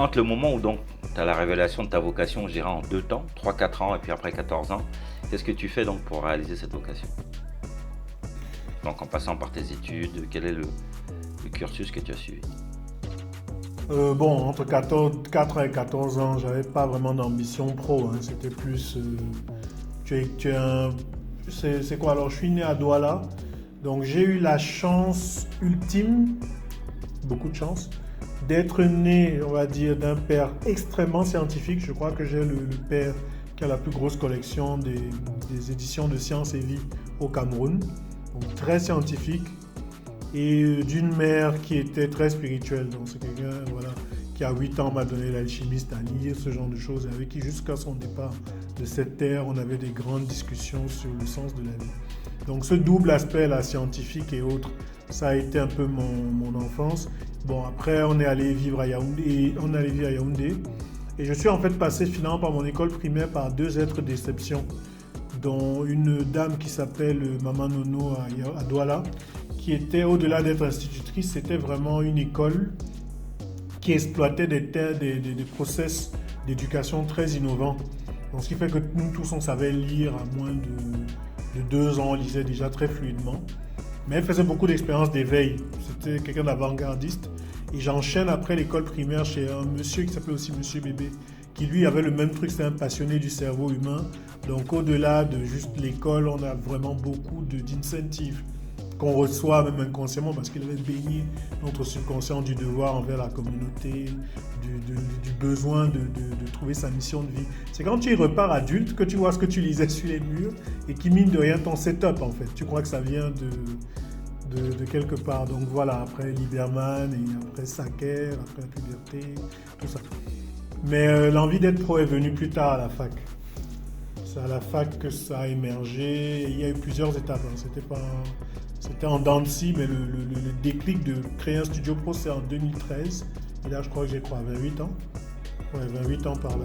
entre le moment où donc tu as la révélation de ta vocation, je dirais en 2 temps, 3-4 ans et puis après 14 ans, qu'est-ce que tu fais donc pour réaliser cette vocation? Donc en passant par tes études, quel est le cursus que tu as suivi? Bon, entre 4 et 14 ans, j'avais pas vraiment d'ambition pro, hein. C'était plus. Tu es un. C'est quoi alors? Je suis né à Douala. Donc j'ai eu la chance ultime, beaucoup de chance, d'être né, on va dire, d'un père extrêmement scientifique. Je crois que j'ai le père qui a la plus grosse collection des éditions de Science et Vie au Cameroun. Donc très scientifique. Et d'une mère qui était très spirituelle. Donc c'est quelqu'un voilà, qui à 8 ans m'a donné l'alchimiste à lire, ce genre de choses, et avec qui jusqu'à son départ de cette terre, on avait des grandes discussions sur le sens de la vie. Donc ce double aspect, la scientifique et autres, ça a été un peu mon enfance. Bon, après, on est allé vivre à Yaoundé. Et je suis en fait passé finalement par mon école primaire par deux êtres d'exception, dont une dame qui s'appelle Maman Nono à Douala, qui était, au-delà d'être institutrice, c'était vraiment une école qui exploitait des process d'éducation très innovants. Donc, ce qui fait que nous tous, on savait lire à moins de 2 ans, on lisait déjà très fluidement. Mais elle faisait beaucoup d'expériences d'éveil. C'était quelqu'un d'avant-gardiste. Et j'enchaîne après l'école primaire chez un monsieur qui s'appelait aussi Monsieur Bébé, qui lui avait le même truc, c'était un passionné du cerveau humain. Donc au-delà de juste l'école, on a vraiment beaucoup d'incentives qu'on reçoit même inconsciemment parce qu'il avait baigné notre subconscient du devoir envers la communauté, du besoin de trouver sa mission de vie. C'est quand tu y repars adulte que tu vois ce que tu lisais sur les murs et qui mine de rien ton setup en fait. Tu crois que ça vient de quelque part. Donc voilà, après Lieberman et après Sacker, après la puberté, tout ça. Mais l'envie d'être pro est venue plus tard à la fac. C'est à la fac que ça a émergé. Il y a eu plusieurs étapes. Hein. C'était en dents de scie, mais le déclic de créer un studio pro, c'est en 2013. Et là, je crois que j'ai 28 ans. Ouais, 28 ans par là.